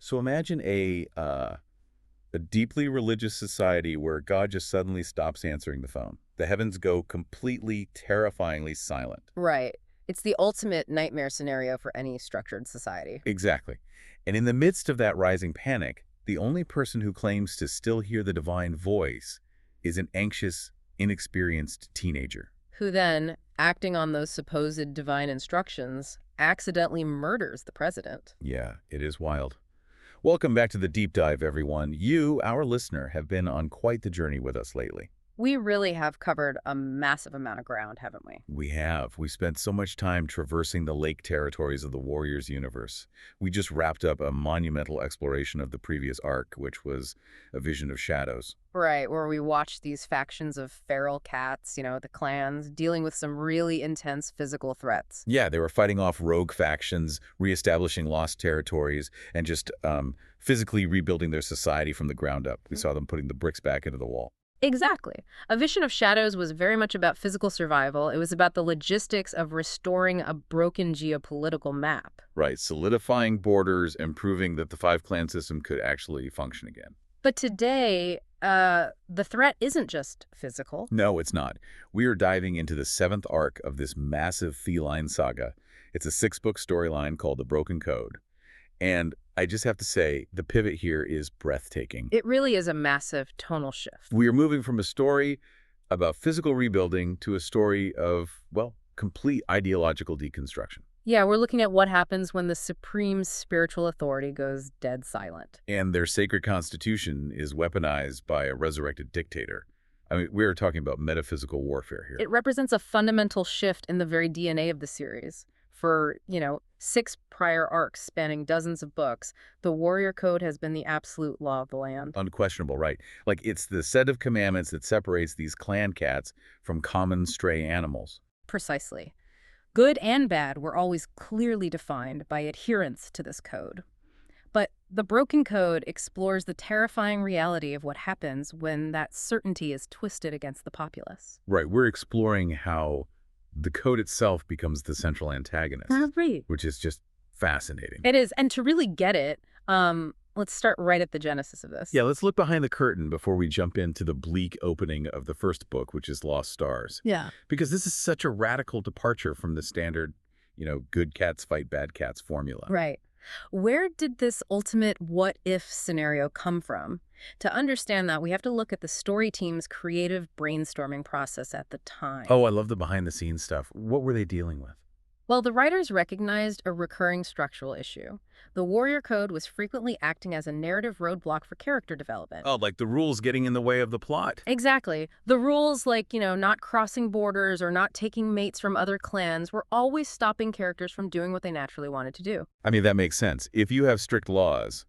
So imagine a deeply religious society where God just suddenly stops answering the phone. The heavens go completely, terrifyingly silent. Right. It's the ultimate nightmare scenario for any structured society. Exactly. And in the midst of that rising panic, the only person who claims to still hear the divine voice is an anxious, inexperienced teenager. Who then, acting on those supposed divine instructions, accidentally murders the president. Yeah, it is wild. Welcome back to the deep dive, everyone. You, our listener, have been on quite the journey with us lately. We really have covered a massive amount of ground, haven't we? We have. We spent so much time traversing the lake territories of the Warriors universe. We just wrapped up a monumental exploration of the previous arc, which was a vision of shadows. Right, where we watched these factions of feral cats, the clans, dealing with some really intense physical threats. Yeah, they were fighting off rogue factions, reestablishing lost territories, and just physically rebuilding their society from the ground up. We saw them putting the bricks back into the wall. Exactly. A Vision of Shadows was very much about physical survival. It was about the logistics of restoring a broken geopolitical map. Right, solidifying borders and proving that the five-clan system could actually function again. But today, the threat isn't just physical. No, it's not. We are diving into the seventh arc of this massive feline saga. It's a six-book storyline called The Broken Code. And I just have to say, the pivot here is breathtaking. It really is a massive tonal shift. We are moving from a story about physical rebuilding to a story of, well, complete ideological deconstruction. Yeah, we're looking at what happens when the supreme spiritual authority goes dead silent. And their sacred constitution is weaponized by a resurrected dictator. I mean, we're talking about metaphysical warfare here. It represents a fundamental shift in the very DNA of the series. For, 6 prior arcs spanning dozens of books, the Warrior Code has been the absolute law of the land. Unquestionable, right? Like, it's the set of commandments that separates these clan cats from common stray animals. Precisely. Good and bad were always clearly defined by adherence to this code. But the Broken Code explores the terrifying reality of what happens when that certainty is twisted against the populace. Right, we're exploring how the code itself becomes the central antagonist, Right. which is just fascinating. It is. And to really get it, let's start right at the genesis of this. Yeah, let's look behind the curtain before we jump into the bleak opening of the first book, which is Lost Stars. Yeah. Because this is such a radical departure from the standard, good cats fight bad cats formula. Right. Where did this ultimate what-if scenario come from? To understand that, we have to look at the story team's creative brainstorming process at the time. Oh, I love the behind-the-scenes stuff. What were they dealing with? Well, the writers recognized a recurring structural issue. The Warrior Code was frequently acting as a narrative roadblock for character development. Oh, like the rules getting in the way of the plot. Exactly. The rules like, not crossing borders or not taking mates from other clans were always stopping characters from doing what they naturally wanted to do. I mean, that makes sense. If you have strict laws,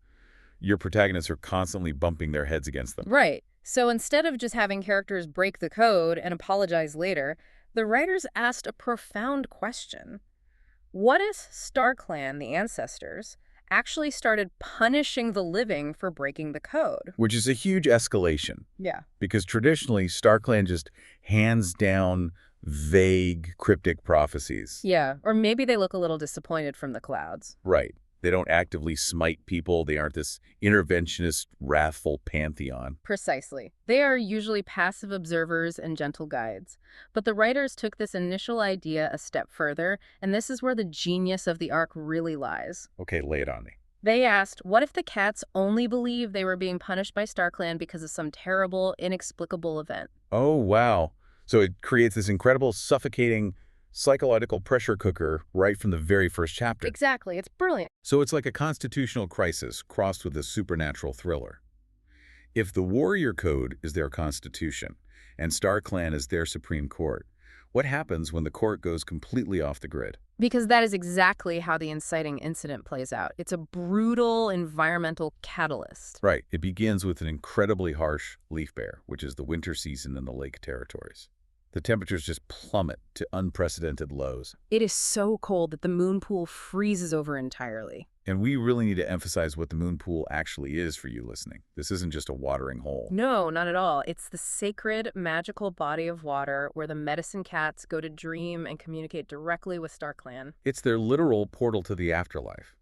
your protagonists are constantly bumping their heads against them. Right. So instead of just having characters break the code and apologize later, the writers asked a profound question. What if StarClan, the ancestors, actually started punishing the living for breaking the code? Which is a huge escalation. Yeah. Because traditionally, StarClan just hands down vague, cryptic prophecies. Yeah, or maybe they look a little disappointed from the clouds. Right. They don't actively smite people. They aren't this interventionist, wrathful pantheon. Precisely. They are usually passive observers and gentle guides. But the writers took this initial idea a step further, and this is where the genius of the arc really lies. Okay, lay it on me. They asked, what if the cats only believed they were being punished by StarClan because of some terrible, inexplicable event? Oh, wow. So it creates this incredible, suffocating psychological pressure cooker right from the very first chapter. Exactly. It's brilliant. So it's like a constitutional crisis crossed with a supernatural thriller. If the Warrior Code is their constitution and StarClan is their supreme court, what happens when the court goes completely off the grid? Because that is exactly how the inciting incident plays out. It's a brutal environmental catalyst. Right. It begins with an incredibly harsh leaf bear, which is the winter season in the lake territories. The temperatures just plummet to unprecedented lows. It is so cold that the moon pool freezes over entirely. And we really need to emphasize what the moon pool actually is for you listening. This isn't just a watering hole. No, not at all. It's the sacred, magical body of water where the medicine cats go to dream and communicate directly with StarClan. It's their literal portal to the afterlife.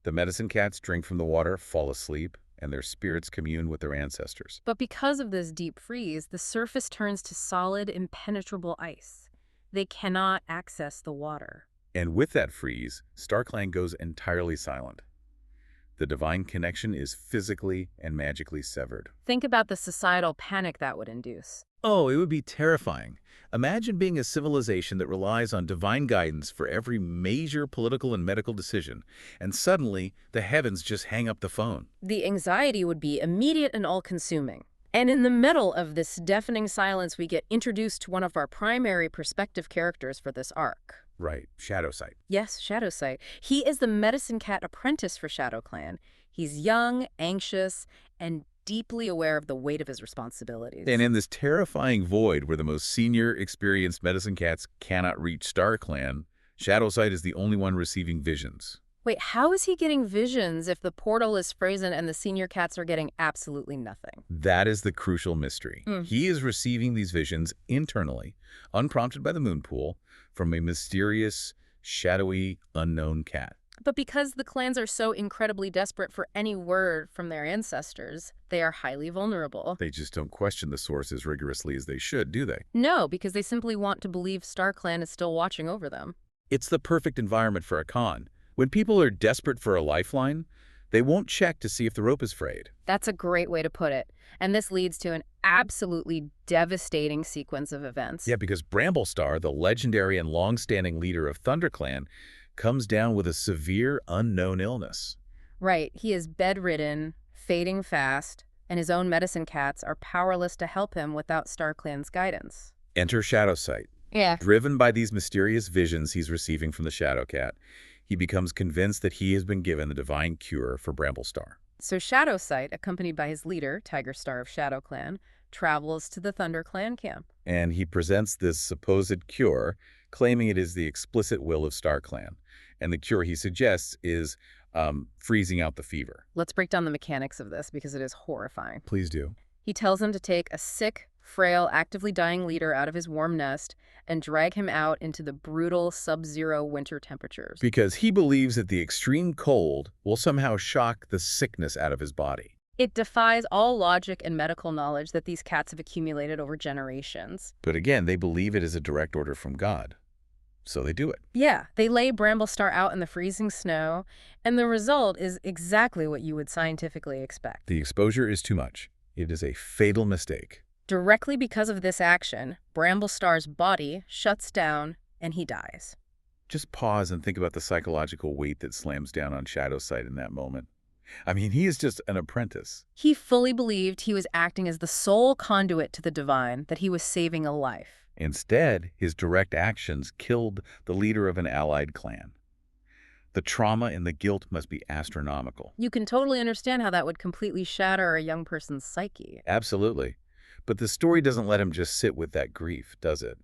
The medicine cats drink from the water, fall asleep, and their spirits commune with their ancestors. But because of this deep freeze, the surface turns to solid, impenetrable ice. They cannot access the water. And with that freeze, StarClan goes entirely silent. The divine connection is physically and magically severed. Think about the societal panic that would induce. Oh, it would be terrifying. Imagine being a civilization that relies on divine guidance for every major political and medical decision, and suddenly the heavens just hang up the phone. The anxiety would be immediate and all-consuming. And in the middle of this deafening silence, we get introduced to one of our primary perspective characters for this arc. Right, Shadowsight. Yes, Shadowsight. He is the medicine cat apprentice for ShadowClan. He's young, anxious, and deeply aware of the weight of his responsibilities. And in this terrifying void where the most senior, experienced medicine cats cannot reach StarClan, Shadowsight is the only one receiving visions. Wait, how is he getting visions if the portal is frozen and the senior cats are getting absolutely nothing? That is the crucial mystery. He is receiving these visions internally, unprompted by the moon pool, from a mysterious, shadowy, unknown cat. But because the clans are so incredibly desperate for any word from their ancestors, they are highly vulnerable. They just don't question the source as rigorously as they should, do they? No, because they simply want to believe StarClan is still watching over them. It's the perfect environment for a con. When people are desperate for a lifeline, they won't check to see if the rope is frayed. That's a great way to put it. And this leads to an absolutely devastating sequence of events. Yeah, because Bramblestar, the legendary and long-standing leader of ThunderClan, comes down with a severe, unknown illness. Right. He is bedridden, fading fast, and his own medicine cats are powerless to help him without StarClan's guidance. Enter Shadowsight. Yeah. Driven by these mysterious visions he's receiving from the Shadowcat, he becomes convinced that he has been given the divine cure for Bramblestar. So Shadowsight, accompanied by his leader, Tigerstar of ShadowClan, travels to the ThunderClan camp. And he presents this supposed cure, claiming it is the explicit will of StarClan. And the cure he suggests is freezing out the fever. Let's break down the mechanics of this because it is horrifying. Please do. He tells him to take a sick, frail, actively dying leader out of his warm nest and drag him out into the brutal sub-zero winter temperatures. Because he believes that the extreme cold will somehow shock the sickness out of his body. It defies all logic and medical knowledge that these cats have accumulated over generations. But again, they believe it is a direct order from God. So they do it. Yeah, they lay Bramblestar out in the freezing snow, and the result is exactly what you would scientifically expect. The exposure is too much. It is a fatal mistake. Directly because of this action, Bramblestar's body shuts down and he dies. Just pause and think about the psychological weight that slams down on Shadowsight in that moment. I mean, he is just an apprentice. He fully believed he was acting as the sole conduit to the divine, that he was saving a life. Instead, his direct actions killed the leader of an allied clan. The trauma and the guilt must be astronomical. You can totally understand how that would completely shatter a young person's psyche. Absolutely. But the story doesn't let him just sit with that grief, does it?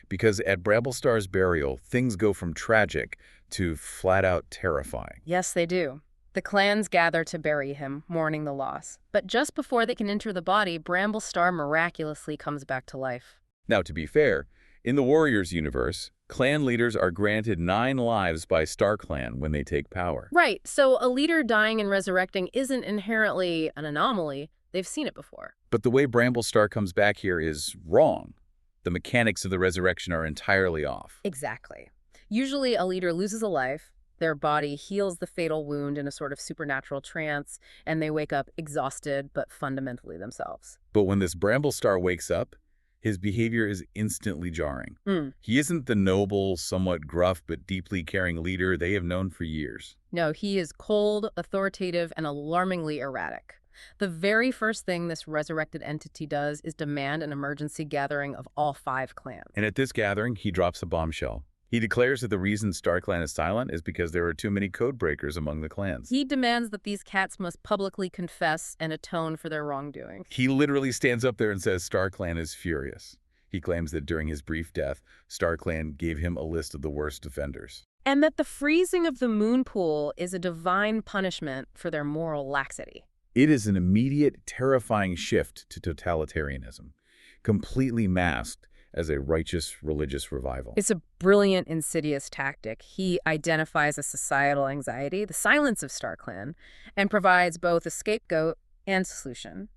Because at Bramblestar's burial, things go from tragic to flat-out terrifying. Yes, they do. The clans gather to bury him, mourning the loss. But just before they can enter the body, Bramblestar miraculously comes back to life. Now, to be fair, in the Warriors universe, clan leaders are granted 9 lives by StarClan when they take power. Right, so a leader dying and resurrecting isn't inherently an anomaly. They've seen it before. But the way Bramblestar comes back here is wrong. The mechanics of the resurrection are entirely off. Exactly. Usually a leader loses a life, their body heals the fatal wound in a sort of supernatural trance, and they wake up exhausted but fundamentally themselves. But when this Bramblestar wakes up, his behavior is instantly jarring. He isn't the noble, somewhat gruff, but deeply caring leader they have known for years. No, he is cold, authoritative, and alarmingly erratic. The very first thing this resurrected entity does is demand an emergency gathering of all 5 clans. And at this gathering, he drops a bombshell. He declares that the reason StarClan is silent is because there are too many code breakers among the clans. He demands that these cats must publicly confess and atone for their wrongdoing. He literally stands up there and says StarClan is furious. He claims that during his brief death, StarClan gave him a list of the worst offenders. And that the freezing of the moon pool is a divine punishment for their moral laxity. It is an immediate, terrifying shift to totalitarianism, completely masked as a righteous religious revival. It's a brilliant, insidious tactic. He identifies a societal anxiety, the silence of StarClan, and provides both a scapegoat and solution.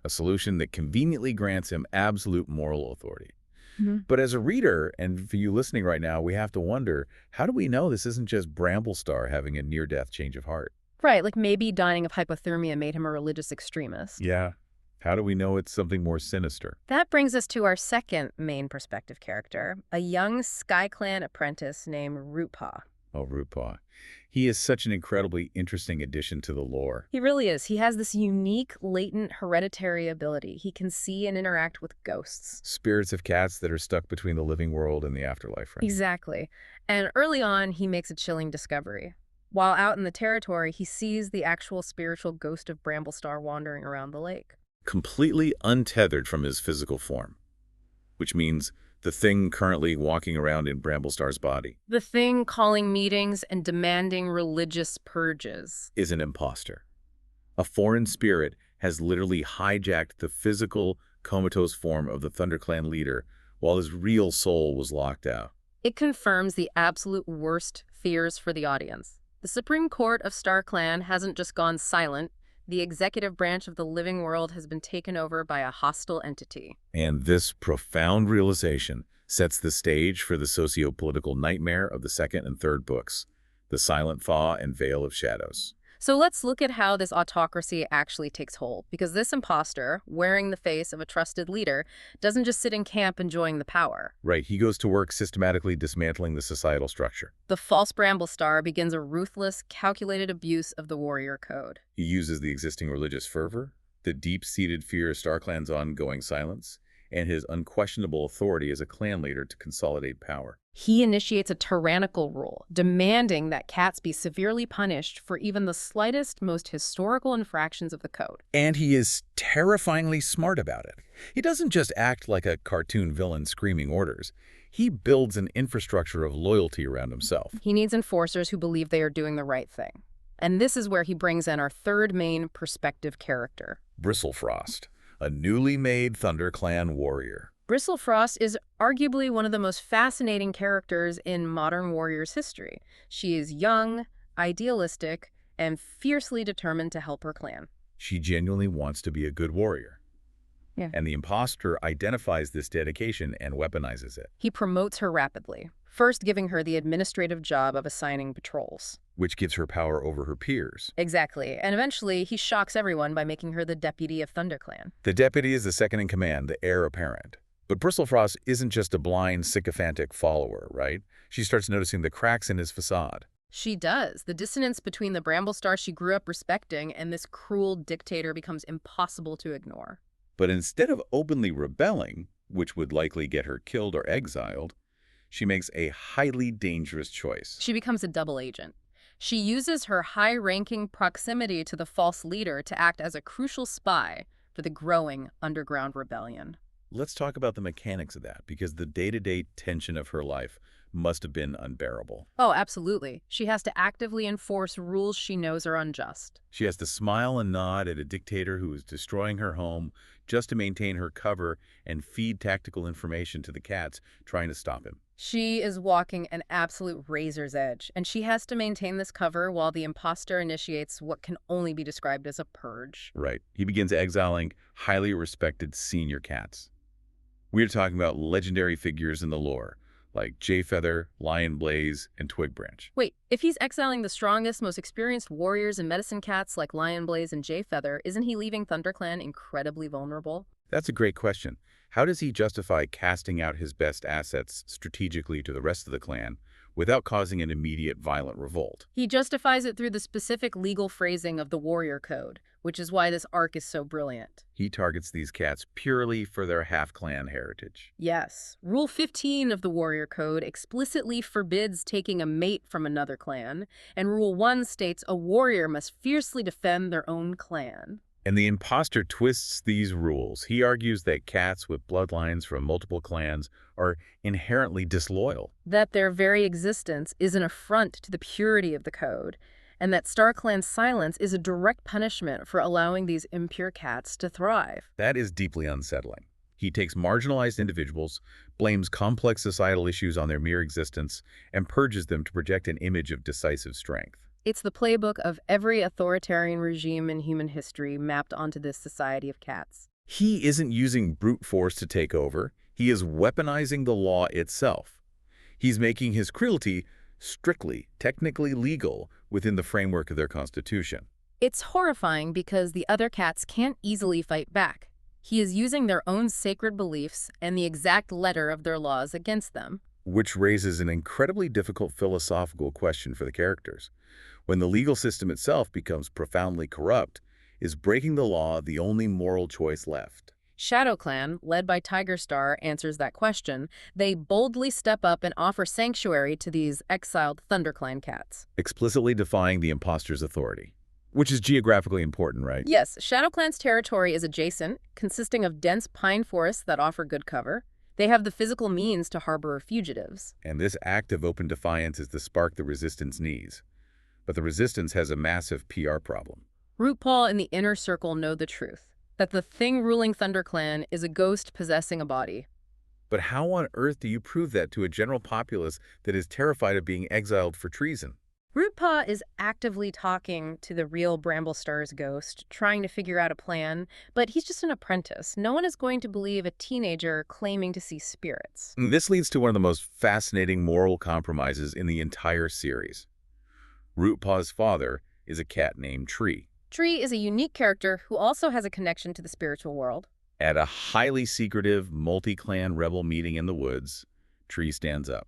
A solution that conveniently grants him absolute moral authority. Mhm. But as a reader, and for you listening right now, we have to wonder, how do we know this isn't just Bramblestar having a near-death change of heart? Right, like maybe dying of hypothermia made him a religious extremist. Yeah. How do we know it's something more sinister? That brings us to our second main perspective character, a young SkyClan apprentice named Rootpaw. Oh, Rootpaw. He is such an incredibly interesting addition to the lore. He really is. He has this unique, latent, hereditary ability. He can see and interact with ghosts. Spirits of cats that are stuck between the living world and the afterlife, right? Exactly. And early on, he makes a chilling discovery. While out in the territory, he sees the actual spiritual ghost of Bramblestar wandering around the lake. Completely untethered from his physical form, which means the thing currently walking around in Bramblestar's body The thing calling meetings and demanding religious purges. is an imposter. A foreign spirit has literally hijacked the physical, comatose form of the ThunderClan leader while his real soul was locked out. It confirms the absolute worst fears for the audience. The Supreme Court of StarClan hasn't just gone silent. The executive branch of the living world has been taken over by a hostile entity. And this profound realization sets the stage for the socio-political nightmare of the second and third books, The Silent Thaw and Veil of Shadows. So let's look at how this autocracy actually takes hold, because this imposter, wearing the face of a trusted leader, doesn't just sit in camp enjoying the power. Right, he goes to work systematically dismantling the societal structure. The false Bramblestar begins a ruthless, calculated abuse of the warrior code. He uses the existing religious fervor, the deep-seated fear of StarClan's ongoing silence, and his unquestionable authority as a clan leader to consolidate power. He initiates a tyrannical rule, demanding that cats be severely punished for even the slightest, most historical infractions of the code. And he is terrifyingly smart about it. He doesn't just act like a cartoon villain screaming orders. He builds an infrastructure of loyalty around himself. He needs enforcers who believe they are doing the right thing. And this is where he brings in our third main perspective character. Bristlefrost, a newly made ThunderClan warrior. Bristlefrost is arguably one of the most fascinating characters in modern warriors' history. She is young, idealistic, and fiercely determined to help her clan. She genuinely wants to be a good warrior. Yeah. And the imposter identifies this dedication and weaponizes it, He promotes her rapidly, first giving her the administrative job of assigning patrols. which gives her power over her peers. Exactly, and eventually he shocks everyone by making her the deputy of ThunderClan. The deputy is the second in command, the heir apparent. But Bristlefrost isn't just a blind, sycophantic follower, right? She starts noticing the cracks in his facade. She does. The dissonance between the Bramblestar she grew up respecting and this cruel dictator becomes impossible to ignore. But instead of openly rebelling, which would likely get her killed or exiled, she makes a highly dangerous choice. She becomes a double agent. She uses her high-ranking proximity to the false leader to act as a crucial spy for the growing underground rebellion. Let's talk about the mechanics of that, because the day-to-day tension of her life must have been unbearable. Oh, absolutely. She has to actively enforce rules she knows are unjust. She has to smile and nod at a dictator who is destroying her home just to maintain her cover and feed tactical information to the cats trying to stop him. She is walking an absolute razor's edge, and she has to maintain this cover while the imposter initiates what can only be described as a purge. Right. He begins exiling highly respected senior cats. We're talking about legendary figures in the lore, like Jayfeather, Lion Blaze, and Twigbranch. Wait, if he's exiling the strongest, most experienced warriors and medicine cats like Lion Blaze and Jayfeather, isn't he leaving ThunderClan incredibly vulnerable? That's a great question. How does he justify casting out his best assets strategically to the rest of the clan without causing an immediate violent revolt? He justifies it through the specific legal phrasing of the warrior code, which is why this arc is so brilliant. He targets these cats purely for their half-clan heritage. Yes, Rule 15 of the warrior code explicitly forbids taking a mate from another clan, and Rule 1 states a warrior must fiercely defend their own clan. And the imposter twists these rules. He argues that cats with bloodlines from multiple clans are inherently disloyal. That their very existence is an affront to the purity of the code, and that StarClan's silence is a direct punishment for allowing these impure cats to thrive. That is deeply unsettling. He takes marginalized individuals, blames complex societal issues on their mere existence, and purges them to project an image of decisive strength. It's the playbook of every authoritarian regime in human history mapped onto this society of cats. He isn't using brute force to take over. He is weaponizing the law itself. He's making his cruelty strictly, technically legal within the framework of their constitution. It's horrifying because the other cats can't easily fight back. He is using their own sacred beliefs and the exact letter of their laws against them. Which raises an incredibly difficult philosophical question for the characters. When the legal system itself becomes profoundly corrupt, is breaking the law the only moral choice left? Shadowclan, led by Tigerstar, answers that question. They boldly step up and offer sanctuary to these exiled thunderclan cats. Explicitly defying the imposter's authority. Which is geographically important, right? Yes, Shadowclan's territory is adjacent, consisting of dense pine forests that offer good cover. They have the physical means to harbor fugitives. And this act of open defiance is the spark the resistance needs. But the resistance has a massive PR problem. Rootpaw and the inner circle know the truth, that the thing ruling ThunderClan is a ghost possessing a body. But how on earth do you prove that to a general populace that is terrified of being exiled for treason? Rootpaw is actively talking to the real Bramblestar's ghost, trying to figure out a plan, but he's just an apprentice. No one is going to believe a teenager claiming to see spirits. This leads to one of the most fascinating moral compromises in the entire series. Rootpaw's father is a cat named Tree. Tree is a unique character who also has a connection to the spiritual world. At a highly secretive, multi-clan rebel meeting in the woods, Tree stands up.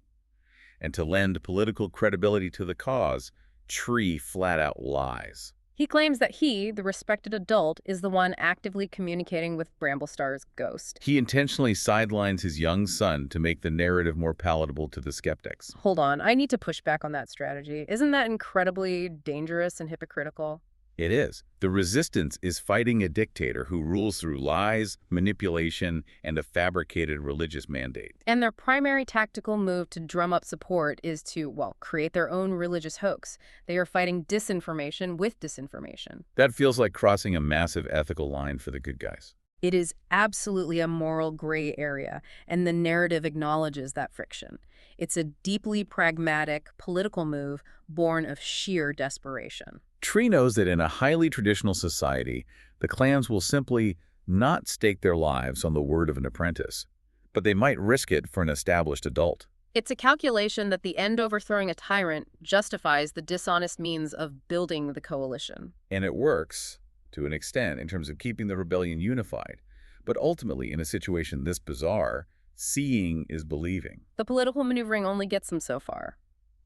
And to lend political credibility to the cause, Tree flat out lies. He claims that he, the respected adult, is the one actively communicating with Bramblestar's ghost. He intentionally sidelines his young son to make the narrative more palatable to the skeptics. Hold on, I need to push back on that strategy. Isn't that incredibly dangerous and hypocritical? It is. The resistance is fighting a dictator who rules through lies, manipulation, and a fabricated religious mandate. And their primary tactical move to drum up support is to, well, create their own religious hoax. They are fighting disinformation with disinformation. That feels like crossing a massive ethical line for the good guys. It is absolutely a moral gray area, and the narrative acknowledges that friction. It's a deeply pragmatic, political move born of sheer desperation. Tree knows that in a highly traditional society, the clans will simply not stake their lives on the word of an apprentice, but they might risk it for an established adult. It's a calculation that the end overthrowing a tyrant justifies the dishonest means of building the coalition. And it works, to an extent, in terms of keeping the rebellion unified. But ultimately, in a situation this bizarre, seeing is believing. The political maneuvering only gets him so far.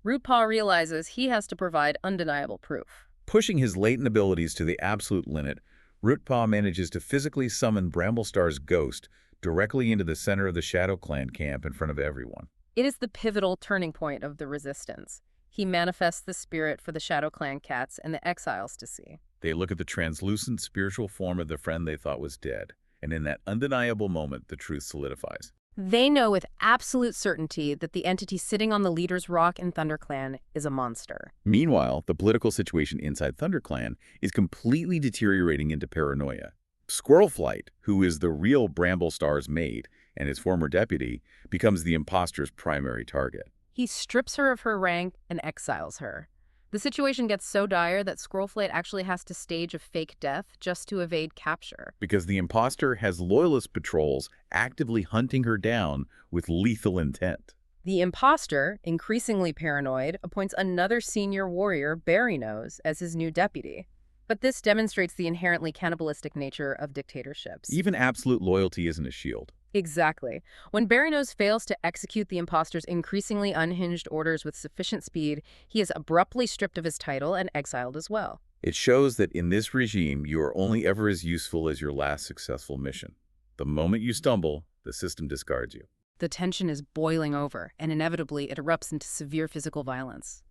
Rootpaw realizes he has to provide undeniable proof. Pushing his latent abilities to the absolute limit, Rootpaw manages to physically summon Bramblestar's ghost directly into the center of the ShadowClan camp in front of everyone. It is the pivotal turning point of the resistance. He manifests the spirit for the ShadowClan cats and the exiles to see. They look at the translucent spiritual form of the friend they thought was dead, and in that undeniable moment, the truth solidifies. They know with absolute certainty that the entity sitting on the leader's rock in ThunderClan is a monster. Meanwhile, the political situation inside ThunderClan is completely deteriorating into paranoia. Squirrelflight, who is the real Bramblestar's maid and his former deputy, becomes the imposter's primary target. He strips her of her rank and exiles her. The situation gets so dire that Squirrelflight actually has to stage a fake death just to evade capture. Because the imposter has loyalist patrols actively hunting her down with lethal intent. The imposter, increasingly paranoid, appoints another senior warrior, Barrynose, as his new deputy. But this demonstrates the inherently cannibalistic nature of dictatorships. Even absolute loyalty isn't a shield. Exactly. When Barrynose fails to execute the imposter's increasingly unhinged orders with sufficient speed, he is abruptly stripped of his title and exiled as well. It shows that in this regime, you are only ever as useful as your last successful mission. The moment you stumble, the system discards you. The tension is boiling over, and inevitably it erupts into severe physical violence.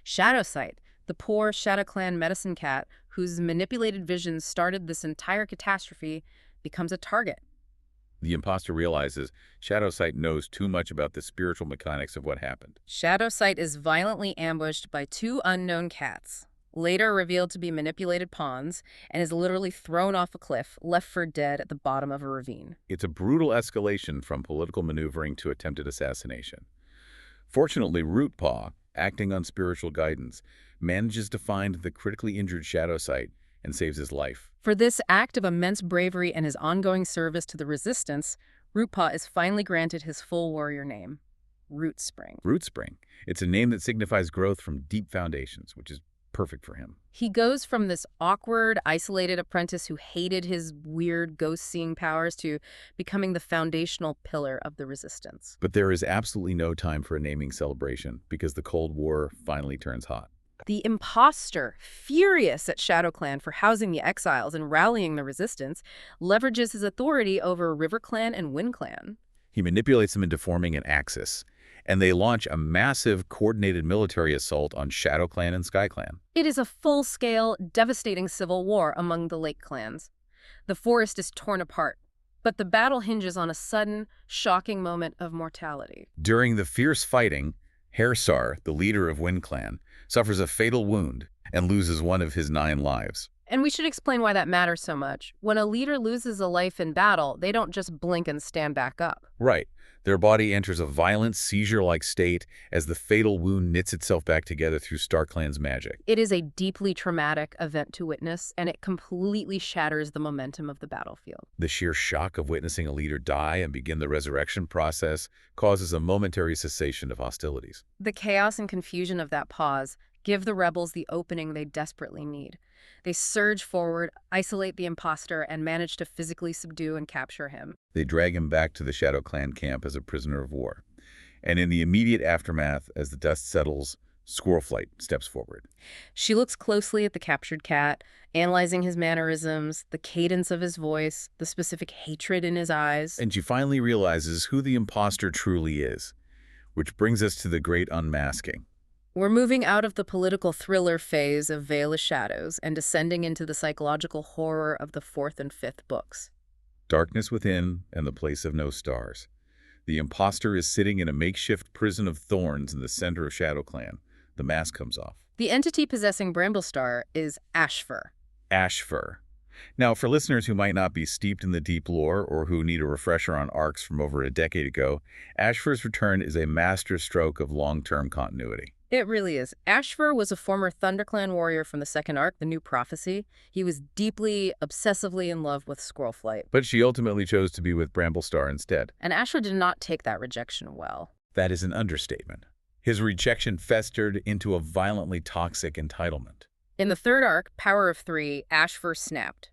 Shadowsight, the poor ShadowClan medicine cat whose manipulated visions started this entire catastrophe, becomes a target. The imposter realizes Shadowsight knows too much about the spiritual mechanics of what happened. Shadowsight is violently ambushed by two unknown cats. later revealed to be manipulated pawns, and is literally thrown off a cliff, left for dead at the bottom of a ravine. It's a brutal escalation from political maneuvering to attempted assassination. Fortunately, Rootpaw, acting on spiritual guidance, manages to find the critically injured shadow site and saves his life. For this act of immense bravery and his ongoing service to the Resistance, Rootpaw is finally granted his full warrior name, Rootspring. Rootspring. It's a name that signifies growth from deep foundations, which is perfect for him. He goes from this awkward, isolated apprentice who hated his weird ghost-seeing powers to becoming the foundational pillar of the Resistance. But there is absolutely no time for a naming celebration because the Cold War finally turns hot. The Imposter, furious at ShadowClan for housing the exiles and rallying the Resistance, leverages his authority over riverclan and windclan. He manipulates them into forming an axis, and they launch a massive coordinated military assault on shadowclan and skyclan. It is a full-scale, devastating civil war among the lake clans. The forest is torn apart, but the battle hinges on a sudden, shocking moment of mortality. During the fierce fighting, Hairstar, the leader of windclan, suffers a fatal wound and loses one of his 9 lives. And we should explain why that matters so much. When a leader loses a life in battle, they don't just blink and stand back up. Right. Their body enters a violent, seizure-like state as the fatal wound knits itself back together through StarClan's magic. It is a deeply traumatic event to witness, and it completely shatters the momentum of the battlefield. The sheer shock of witnessing a leader die and begin the resurrection process causes a momentary cessation of hostilities. The chaos and confusion of that pause give the rebels the opening they desperately need. They surge forward, isolate the imposter, and manage to physically subdue and capture him. They drag him back to the ShadowClan camp as a prisoner of war. And in the immediate aftermath, as the dust settles, Squirrelflight steps forward. She looks closely at the captured cat, analyzing his mannerisms, the cadence of his voice, the specific hatred in his eyes. And she finally realizes who the imposter truly is, which brings us to the great unmasking. We're moving out of the political thriller phase of Veil of Shadows and descending into the psychological horror of the 4th and 5th books. Darkness within and the place of no stars. The imposter is sitting in a makeshift prison of thorns in the center of ShadowClan. The mask comes off. The entity possessing Bramblestar is Ashfur. Ashfur. Now, for listeners who might not be steeped in the deep lore or who need a refresher on arcs from over a decade ago, Ashfur's return is a master stroke of long-term continuity. It really is. Ashfur was a former thunderclan warrior from the 2nd arc, The New Prophecy. He was deeply, obsessively in love with Squirrelflight. But she ultimately chose to be with Bramblestar instead. And Ashfur did not take that rejection well. That is an understatement. His rejection festered into a violently toxic entitlement. In the 3rd arc, Power of 3, Ashfur snapped.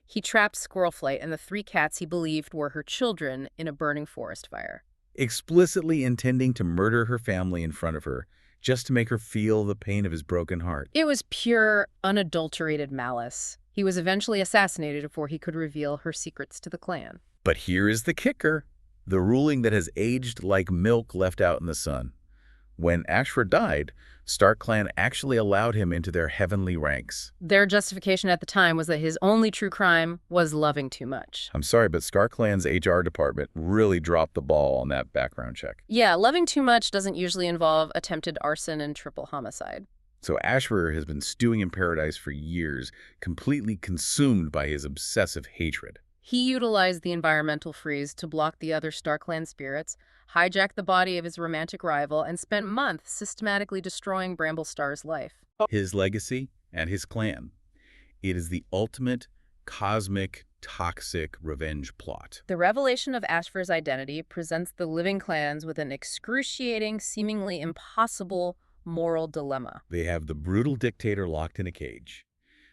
He trapped Squirrelflight and the 3 cats he believed were her children in a burning forest fire. Explicitly intending to murder her family in front of her, just to make her feel the pain of his broken heart. It was pure, unadulterated malice. He was eventually assassinated before he could reveal her secrets to the clan. But here is the kicker. The ruling that has aged like milk left out in the sun. When Ashfur died, StarClan actually allowed him into their heavenly ranks. Their justification at the time was that his only true crime was loving too much. I'm sorry, but StarClan's HR department really dropped the ball on that background check. Yeah, loving too much doesn't usually involve attempted arson and triple homicide. So Ashfur has been stewing in paradise for years, completely consumed by his obsessive hatred. He utilized the environmental freeze to block the other StarClan spirits, hijacked the body of his romantic rival, and spent months systematically destroying Bramblestar's life. His legacy and his clan. It is the ultimate cosmic, toxic revenge plot. The revelation of Ashfur's identity presents the living clans with an excruciating, seemingly impossible moral dilemma. They have the brutal dictator locked in a cage,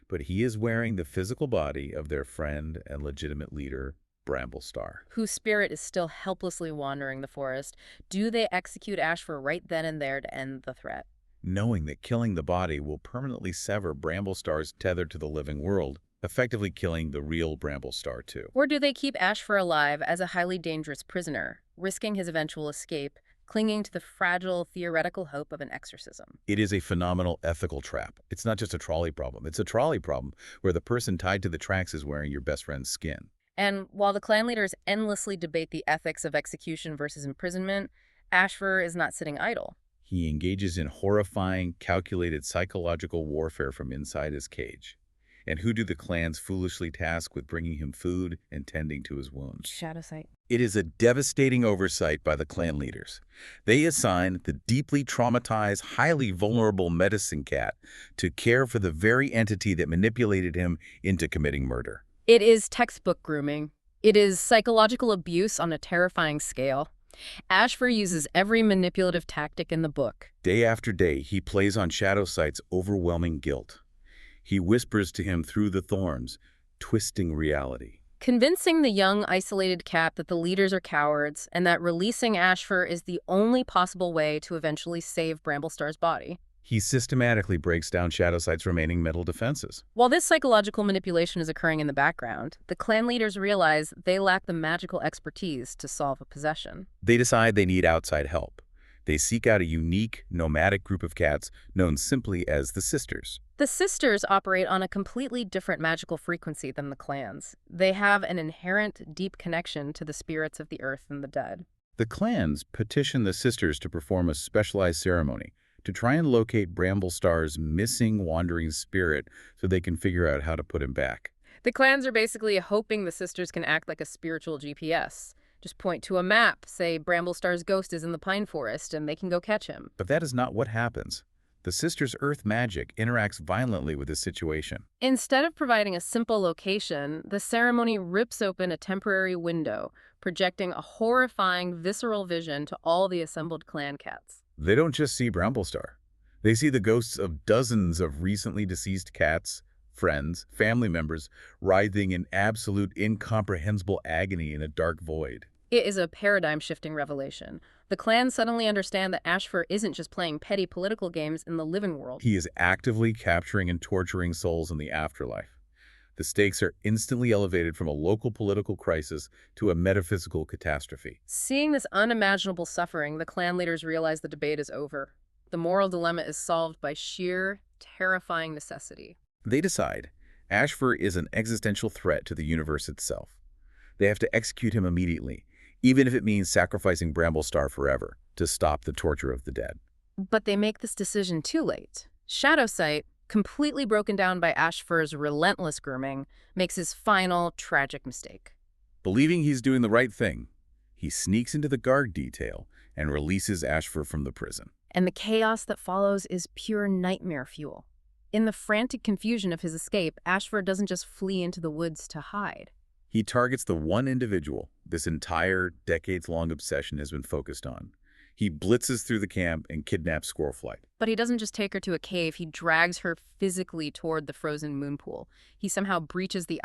but he is wearing the physical body of their friend and legitimate leader, Bramblestar, whose spirit is still helplessly wandering the forest. Do they execute Ashfur right then and there to end the threat? Knowing that killing the body will permanently sever Bramblestar's tether to the living world, effectively killing the real Bramblestar too. Or do they keep Ashfur alive as a highly dangerous prisoner, risking his eventual escape, clinging to the fragile theoretical hope of an exorcism? It is a phenomenal ethical trap. It's not just a trolley problem. It's a trolley problem where the person tied to the tracks is wearing your best friend's skin. And while the clan leaders endlessly debate the ethics of execution versus imprisonment, Ashfur is not sitting idle. He engages in horrifying, calculated psychological warfare from inside his cage. And who do the clans foolishly task with bringing him food and tending to his wounds? Shadowsight. It is a devastating oversight by the clan leaders. They assign the deeply traumatized, highly vulnerable medicine cat to care for the very entity that manipulated him into committing murder. It is textbook grooming. It is psychological abuse on a terrifying scale. Ashfur uses every manipulative tactic in the book. Day after day, he plays on Shadowsight's overwhelming guilt. He whispers to him through the thorns, twisting reality. Convincing the young, isolated cat that the leaders are cowards and that releasing Ashfur is the only possible way to eventually save Bramblestar's body. He systematically breaks down Shadowsight's remaining mental defenses. While this psychological manipulation is occurring in the background, the clan leaders realize they lack the magical expertise to solve a possession. They decide they need outside help. They seek out a unique, nomadic group of cats known simply as the Sisters. The Sisters operate on a completely different magical frequency than the clans. They have an inherent, deep connection to the spirits of the earth and the dead. The clans petition the Sisters to perform a specialized ceremony to try and locate Bramblestar's missing wandering spirit so they can figure out how to put him back. The clans are basically hoping the Sisters can act like a spiritual GPS. Just point to a map, say Bramblestar's ghost is in the pine forest, and they can go catch him. But that is not what happens. The Sisters' earth magic interacts violently with this situation. Instead of providing a simple location, the ceremony rips open a temporary window, projecting a horrifying, visceral vision to all the assembled clan cats. They don't just see Bramblestar. They see the ghosts of dozens of recently deceased cats, friends, family members, writhing in absolute incomprehensible agony in a dark void. It is a paradigm-shifting revelation. The clans suddenly understand that Ashfur isn't just playing petty political games in the living world. He is actively capturing and torturing souls in the afterlife. The stakes are instantly elevated from a local political crisis to a metaphysical catastrophe. Seeing this unimaginable suffering, the clan leaders realize the debate is over. The moral dilemma is solved by sheer, terrifying necessity. They decide Ashfur is an existential threat to the universe itself. They have to execute him immediately, even if it means sacrificing Bramblestar forever to stop the torture of the dead. But they make this decision too late. Shadowsight, completely broken down by Ashfur's relentless grooming, makes his final, tragic mistake. Believing he's doing the right thing, he sneaks into the guard detail and releases Ashfur from the prison. And the chaos that follows is pure nightmare fuel. In the frantic confusion of his escape, Ashfur doesn't just flee into the woods to hide. He targets the one individual this entire decades-long obsession has been focused on. He blitzes through the camp and kidnaps Squirrelflight. But he doesn't just take her to a cave, he drags her physically toward the frozen moon pool. He somehow breaches the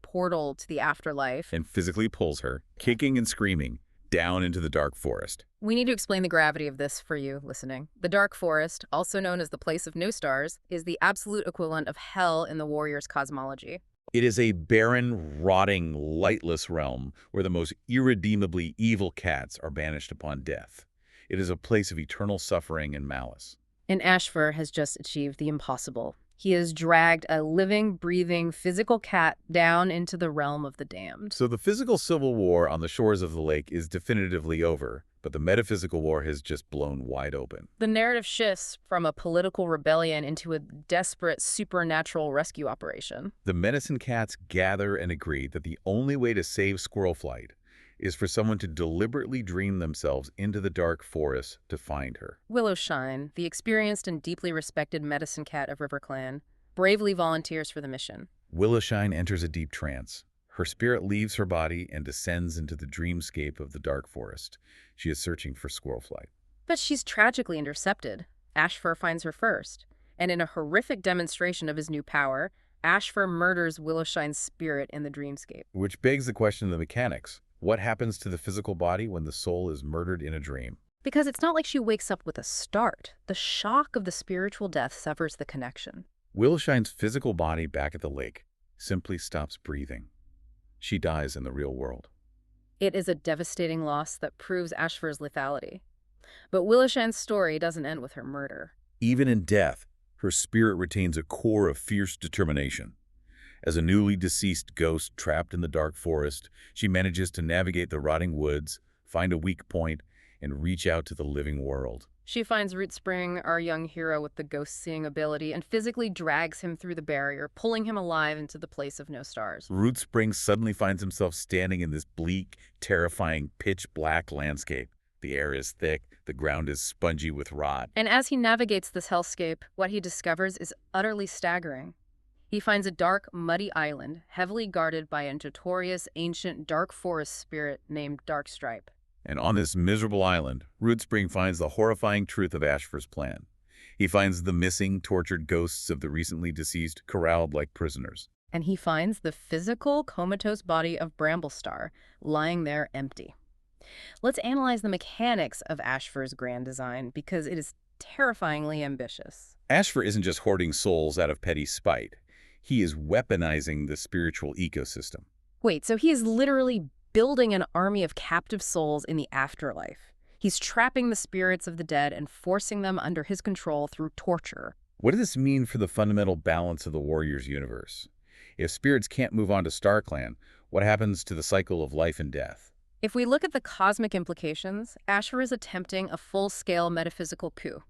portal to the afterlife. And physically pulls her, kicking and screaming, down into the dark forest. We need to explain the gravity of this for you listening. The dark forest, also known as the place of no stars, is the absolute equivalent of hell in the warrior's cosmology. It is a barren, rotting, lightless realm where the most irredeemably evil cats are banished upon death. It is a place of eternal suffering and malice. And Ashfur has just achieved the impossible. He has dragged a living, breathing, physical cat down into the realm of the damned. So the physical civil war on the shores of the lake is definitively over, but the metaphysical war has just blown wide open. The narrative shifts from a political rebellion into a desperate supernatural rescue operation. The medicine cats gather and agree that the only way to save Squirrelflight is for someone to deliberately dream themselves into the dark forest to find her. Willowshine, the experienced and deeply respected medicine cat of riverclan, bravely volunteers for the mission. Willowshine enters a deep trance. Her spirit leaves her body and descends into the dreamscape of the dark forest. She is searching for Squirrelflight. But she's tragically intercepted. Ashfur finds her first, and in a horrific demonstration of his new power, Ashfur murders Willowshine's spirit in the dreamscape. Which begs the question of the mechanics. What happens to the physical body when the soul is murdered in a dream? Because it's not like she wakes up with a start. The shock of the spiritual death severs the connection. Willowshine's physical body back at the lake simply stops breathing. She dies in the real world. It is a devastating loss that proves Ashfur's lethality. But Willowshine's story doesn't end with her murder. Even in death, her spirit retains a core of fierce determination. As a newly deceased ghost trapped in the dark forest, she manages to navigate the rotting woods, find a weak point, and reach out to the living world. She finds Rootspring, our young hero with the ghost-seeing ability, and physically drags him through the barrier, pulling him alive into the place of no stars. Rootspring suddenly finds himself standing in this bleak, terrifying, pitch-black landscape. The air is thick, the ground is spongy with rot. And as he navigates this hellscape, what he discovers is utterly staggering. He finds a dark, muddy island, heavily guarded by a notorious, ancient, dark forest spirit named Darkstripe. And on this miserable island, Rootspring finds the horrifying truth of Ashfur's plan. He finds the missing, tortured ghosts of the recently deceased corralled like prisoners. And he finds the physical, comatose body of Bramblestar lying there empty. Let's analyze the mechanics of Ashfur's grand design because it is terrifyingly ambitious. Ashfur isn't just hoarding souls out of petty spite. He is weaponizing the spiritual ecosystem. Wait, so he is literally building an army of captive souls in the afterlife. He's trapping the spirits of the dead and forcing them under his control through torture. What does this mean for the fundamental balance of the Warriors universe? If spirits can't move on to StarClan, what happens to the cycle of life and death? If we look at the cosmic implications, Ashfur is attempting a full-scale metaphysical coup.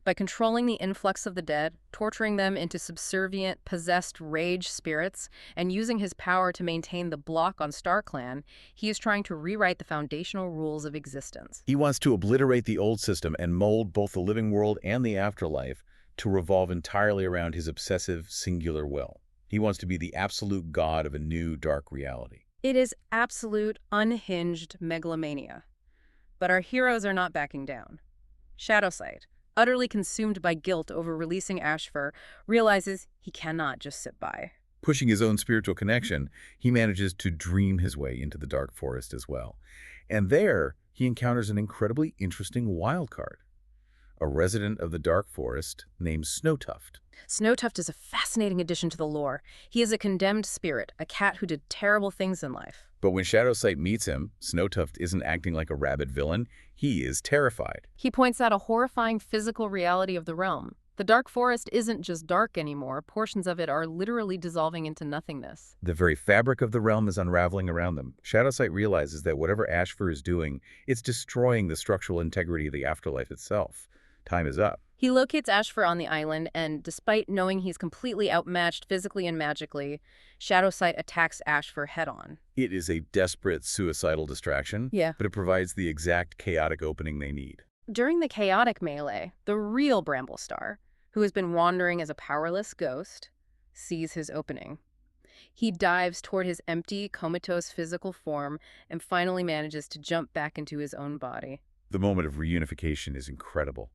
By controlling the influx of the dead, torturing them into subservient, possessed rage spirits, and using his power to maintain the block on StarClan, he is trying to rewrite the foundational rules of existence. He wants to obliterate the old system and mold both the living world and the afterlife to revolve entirely around his obsessive, singular will. He wants to be the absolute god of a new, dark reality. It is absolute, unhinged megalomania. But our heroes are not backing down. Shadowsight, utterly consumed by guilt over releasing Ashfur, realizes he cannot just sit by. Pushing his own spiritual connection, he manages to dream his way into the dark forest as well. And there, he encounters an incredibly interesting wild card. A resident of the dark forest named Snowtuft. Snowtuft is a fascinating addition to the lore. He is a condemned spirit, a cat who did terrible things in life. But when Shadowsight meets him, Snowtuft isn't acting like a rabid villain. He is terrified. He points out a horrifying physical reality of the realm. The dark forest isn't just dark anymore. Portions of it are literally dissolving into nothingness. The very fabric of the realm is unraveling around them. Shadowsight realizes that whatever Ashfur is doing, it's destroying the structural integrity of the afterlife itself. Time is up. He locates Ashfur on the island, and despite knowing he's completely outmatched physically and magically, Shadowsight attacks Ashfur head-on. It is a desperate, suicidal distraction, but it provides the exact chaotic opening they need. During the chaotic melee, the real Bramblestar, who has been wandering as a powerless ghost, sees his opening. He dives toward his empty, comatose physical form and finally manages to jump back into his own body. The moment of reunification is incredible.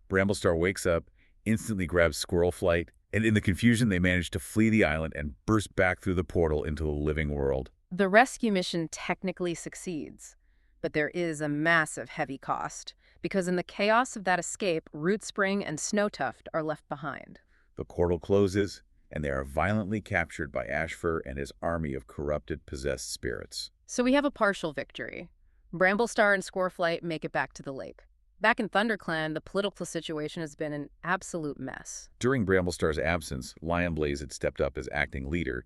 Bramblestar wakes up, instantly grabs Squirrel Flight, and in the confusion they manage to flee the island and burst back through the portal into the living world. The rescue mission technically succeeds, but there is a massive heavy cost, because in the chaos of that escape, Rootspring and Snowtuft are left behind. The portal closes, and they are violently captured by Ashfur and his army of corrupted, possessed spirits. So we have a partial victory. Bramblestar and Squirrelflight make it back to the lake. Back in ThunderClan, the political situation has been an absolute mess. During Bramblestar's absence, Lionblaze had stepped up as acting leader,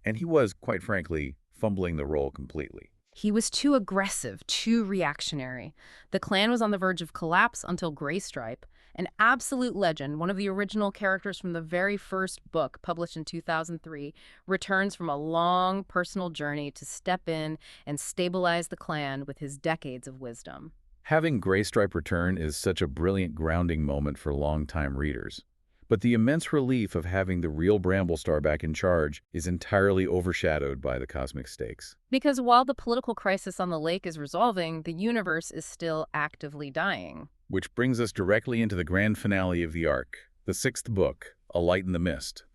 and he was, quite frankly, fumbling the role completely. He was too aggressive, too reactionary. The clan was on the verge of collapse until Graystripe, an absolute legend, one of the original characters from the very first book, published in 2003, returns from a long personal journey to step in and stabilize the clan with his decades of wisdom. Having Graystripe return is such a brilliant grounding moment for longtime readers. But the immense relief of having the real Bramblestar back in charge is entirely overshadowed by the cosmic stakes. Because while the political crisis on the lake is resolving, the universe is still actively dying. Which brings us directly into the grand finale of the arc, the 6th book, A Light in the Mist.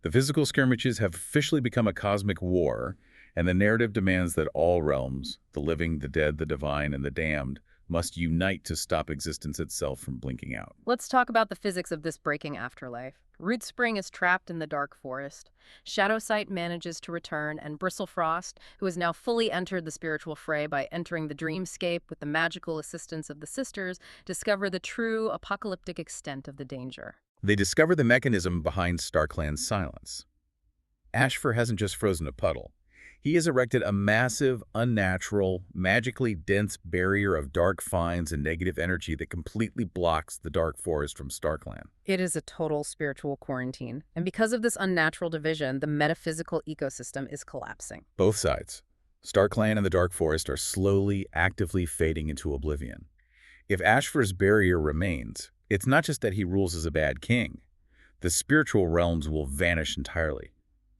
The physical skirmishes have officially become a cosmic war, and the narrative demands that all realms, the living, the dead, the divine, and the damned, must unite to stop existence itself from blinking out. Let's talk about the physics of this breaking afterlife. Rootspring is trapped in the dark forest. Shadowsight manages to return, and Bristlefrost, who has now fully entered the spiritual fray by entering the dreamscape with the magical assistance of the sisters, discover the true apocalyptic extent of the danger. They discover the mechanism behind StarClan's silence. Ashfur hasn't just frozen a puddle. He has erected a massive, unnatural, magically dense barrier of dark finds and negative energy that completely blocks the dark forest from StarClan. It is a total spiritual quarantine. And because of this unnatural division, the metaphysical ecosystem is collapsing. Both sides, StarClan and the dark forest, are slowly, actively fading into oblivion. If Ashfur's barrier remains, it's not just that he rules as a bad king. The spiritual realms will vanish entirely.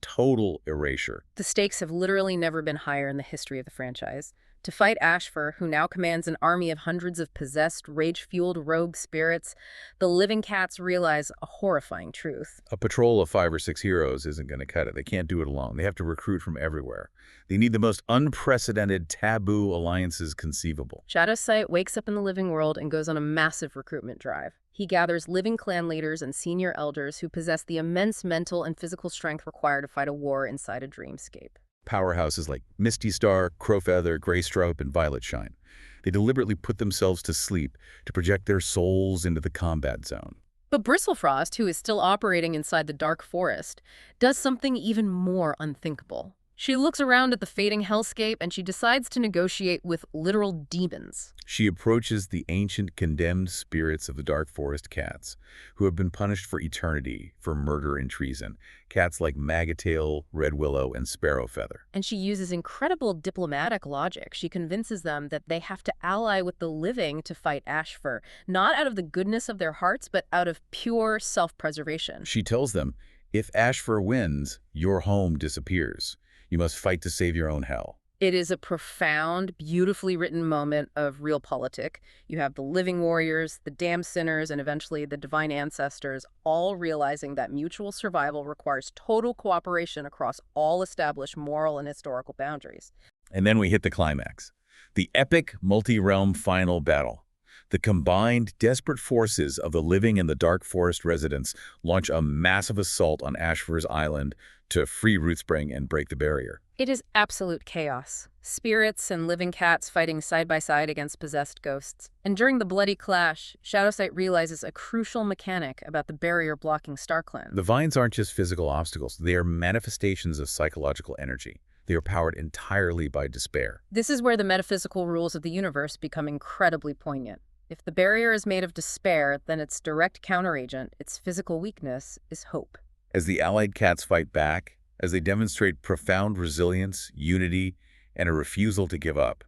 Total erasure. The stakes have literally never been higher in the history of the franchise. To fight Ashfur, who now commands an army of hundreds of possessed, rage-fueled rogue spirits, the Living Cats realize a horrifying truth. A patrol of 5 or 6 heroes isn't going to cut it. They can't do it alone. They have to recruit from everywhere. They need the most unprecedented, taboo alliances conceivable. Shadowsight wakes up in the living world and goes on a massive recruitment drive. He gathers living clan leaders and senior elders who possess the immense mental and physical strength required to fight a war inside a dreamscape. Powerhouses like Misty Star, Crowfeather, Greystripe, and Violet Shine. They deliberately put themselves to sleep to project their souls into the combat zone. But Bristlefrost, who is still operating inside the dark forest, does something even more unthinkable. She looks around at the fading hellscape and she decides to negotiate with literal demons. She approaches the ancient condemned spirits of the Dark Forest cats, who have been punished for eternity for murder and treason. Cats like Maggotail, Red Willow, and Sparrowfeather. And she uses incredible diplomatic logic. She convinces them that they have to ally with the living to fight Ashfur, not out of the goodness of their hearts, but out of pure self-preservation. She tells them, if Ashfur wins, your home disappears. You must fight to save your own hell. It is a profound, beautifully written moment of realpolitik. You have the living warriors, the damned sinners, and eventually the divine ancestors, all realizing that mutual survival requires total cooperation across all established moral and historical boundaries. And then we hit the climax. The epic multi-realm final battle. The combined, desperate forces of the living and the Dark Forest residents launch a massive assault on Ashfur's island to free Rootspring and break the barrier. It is absolute chaos. Spirits and living cats fighting side by side against possessed ghosts. And during the bloody clash, Shadowsight realizes a crucial mechanic about the barrier blocking StarClan. The vines aren't just physical obstacles. They are manifestations of psychological energy. They are powered entirely by despair. This is where the metaphysical rules of the universe become incredibly poignant. If the barrier is made of despair, then its direct counteragent, its physical weakness, is hope. As the allied cats fight back, as they demonstrate profound resilience, unity, and a refusal to give up,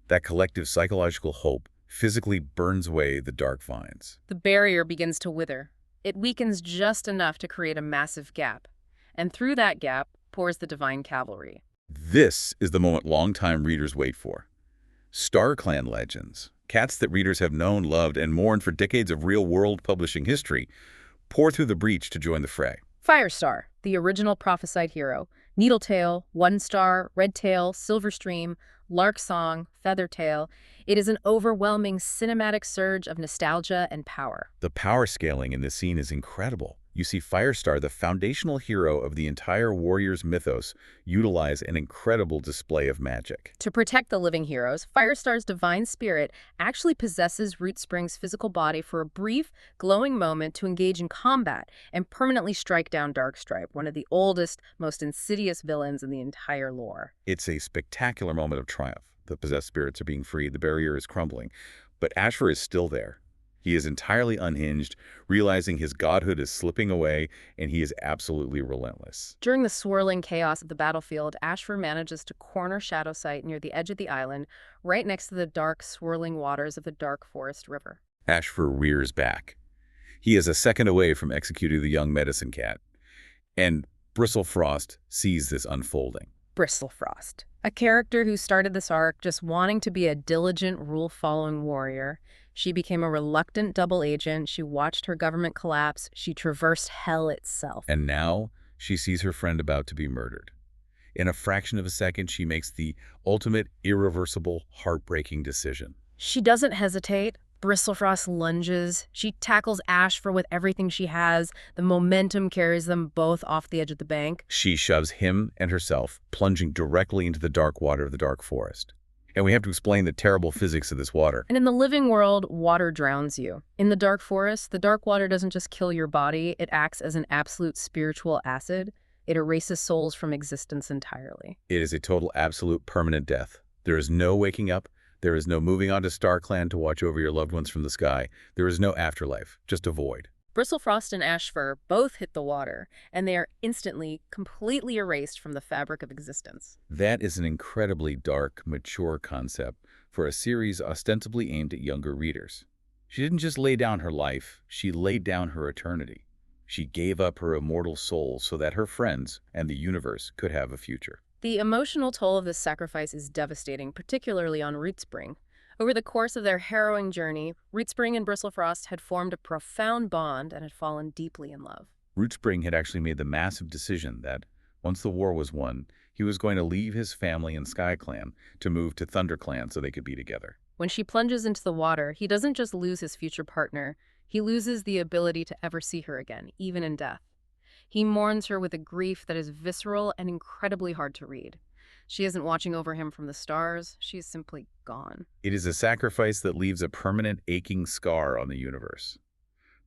that collective psychological hope physically burns away the dark vines. The barrier begins to wither. It weakens just enough to create a massive gap. And through that gap pours the divine cavalry. This is the moment longtime readers wait for. StarClan legends, cats that readers have known, loved, and mourned for decades of real-world publishing history, pour through the breach to join the fray. Firestar, the original prophesied hero. Needletail, One Star, Redtail, Silverstream, Larksong, Feathertail. It is an overwhelming cinematic surge of nostalgia and power. The power scaling in this scene is incredible. You see Firestar, the foundational hero of the entire Warriors mythos, utilize an incredible display of magic. To protect the living heroes, Firestar's divine spirit actually possesses Rootspring's physical body for a brief, glowing moment to engage in combat and permanently strike down Darkstripe, one of the oldest, most insidious villains in the entire lore. It's a spectacular moment of triumph. The possessed spirits are being freed, the barrier is crumbling, but Ashfur is still there. He is entirely unhinged, realizing his godhood is slipping away, and he is absolutely relentless. During the swirling chaos of the battlefield, Ashfur manages to corner Shadowsight near the edge of the island, right next to the dark, swirling waters of the Dark Forest River. Ashfur rears back. He is a second away from executing the young medicine cat, and Bristlefrost sees this unfolding. Bristlefrost, a character who started this arc just wanting to be a diligent, rule-following warrior. She became a reluctant double agent. She watched her government collapse. She traversed hell itself. And now she sees her friend about to be murdered. In a fraction of a second, she makes the ultimate, irreversible, heartbreaking decision. She doesn't hesitate. Bristlefrost lunges. She tackles Ashfur with everything she has. The momentum carries them both off the edge of the bank. She shoves him and herself, plunging directly into the dark water of the dark forest. And we have to explain the terrible physics of this water. And in the living world, water drowns you. In the dark forest, the dark water doesn't just kill your body, it acts as an absolute spiritual acid. It erases souls from existence entirely. It is a total, absolute, permanent death. There is no waking up. There is no moving on to StarClan to watch over your loved ones from the sky. There is no afterlife, just a void. Bristlefrost and Ashfur both hit the water, and they are instantly, completely erased from the fabric of existence. That is an incredibly dark, mature concept for a series ostensibly aimed at younger readers. She didn't just lay down her life, she laid down her eternity. She gave up her immortal soul so that her friends and the universe could have a future. The emotional toll of this sacrifice is devastating, particularly on Rootspring. Over the course of their harrowing journey, Rootspring and Bristlefrost had formed a profound bond and had fallen deeply in love. Rootspring had actually made the massive decision that, once the war was won, he was going to leave his family and SkyClan to move to thunderclan so they could be together. When she plunges into the water, he doesn't just lose his future partner, he loses the ability to ever see her again, even in death. He mourns her with a grief that is visceral and incredibly hard to read. She isn't watching over him from the stars, she is simply gone. It is a sacrifice that leaves a permanent aching scar on the universe.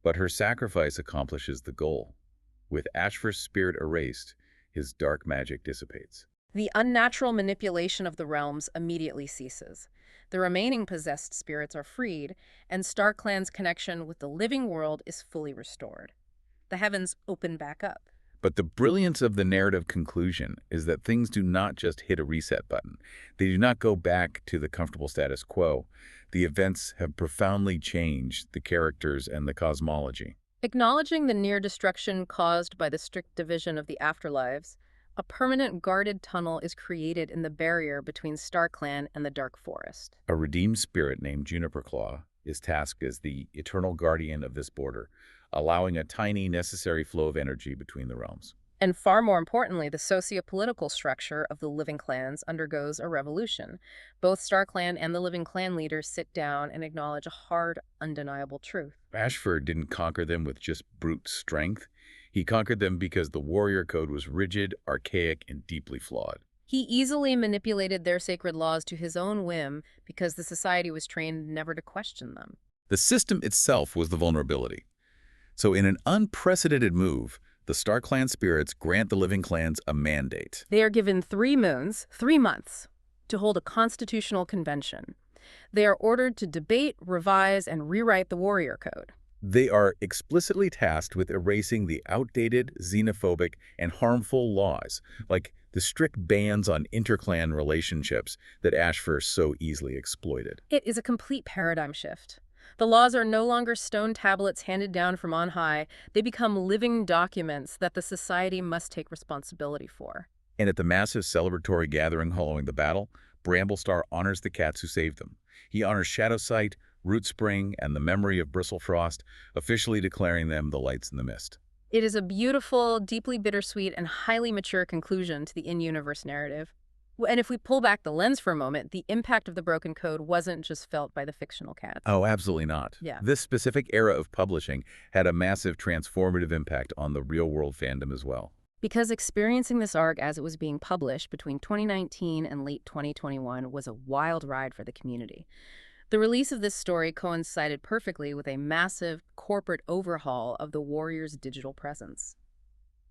But her sacrifice accomplishes the goal. With Ashfur's spirit erased, his dark magic dissipates. The unnatural manipulation of the realms immediately ceases. The remaining possessed spirits are freed, and StarClan's connection with the living world is fully restored. The heavens open back up. But the brilliance of the narrative conclusion is that things do not just hit a reset button. They do not go back to the comfortable status quo. The events have profoundly changed the characters and the cosmology. Acknowledging the near destruction caused by the strict division of the afterlives, a permanent guarded tunnel is created in the barrier between StarClan and the Dark Forest. A redeemed spirit named Juniper Claw is tasked as the eternal guardian of this border, allowing a tiny, necessary flow of energy between the realms. And far more importantly, the socio-political structure of the living clans undergoes a revolution. Both StarClan and the living clan leaders sit down and acknowledge a hard, undeniable truth. Ashfur didn't conquer them with just brute strength. He conquered them because the warrior code was rigid, archaic, and deeply flawed. He easily manipulated their sacred laws to his own whim because the society was trained never to question them. The system itself was the vulnerability. So in an unprecedented move, the StarClan spirits grant the living clans a mandate. They are given 3 moons, 3 months, to hold a constitutional convention. They are ordered to debate, revise, and rewrite the warrior code. They are explicitly tasked with erasing the outdated, xenophobic, and harmful laws, like the strict bans on interclan relationships that Ashfur so easily exploited. It is a complete paradigm shift. The laws are no longer stone tablets handed down from on high. They become living documents that the society must take responsibility for. And at the massive celebratory gathering following the battle, Bramblestar honors the cats who saved them. He honors Shadowsight, Rootspring, and the memory of Bristlefrost, officially declaring them the lights in the mist. It is a beautiful, deeply bittersweet, and highly mature conclusion to the in-universe narrative. And if we pull back the lens for a moment, the impact of the broken code wasn't just felt by the fictional cats. Oh, absolutely not. Yeah. This specific era of publishing had a massive transformative impact on the real-world fandom as well. Because experiencing this arc as it was being published between 2019 and late 2021 was a wild ride for the community. The release of this story coincided perfectly with a massive corporate overhaul of the Warriors' digital presence.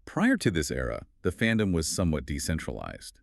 Prior to this era, the fandom was somewhat decentralized.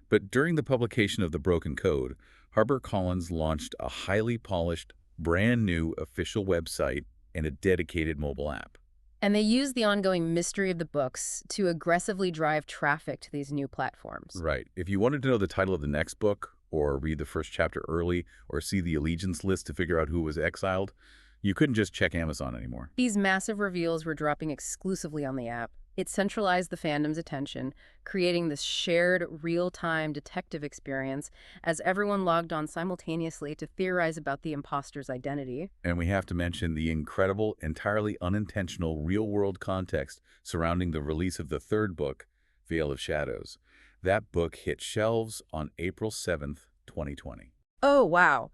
But during the publication of the Broken Code, HarperCollins launched a highly polished, brand new official website and a dedicated mobile app. And they used the ongoing mystery of the books to aggressively drive traffic to these new platforms. Right. If you wanted to know the title of the next book, or read the first chapter early, or see the allegiance list to figure out who was exiled, you couldn't just check Amazon anymore. These massive reveals were dropping exclusively on the app. It centralized the fandom's attention, creating this shared, real-time detective experience as everyone logged on simultaneously to theorize about the imposter's identity. And we have to mention the incredible, entirely unintentional real-world context surrounding the release of the third book, Veil of Shadows. That book hit shelves on April 7th, 2020. Oh, wow.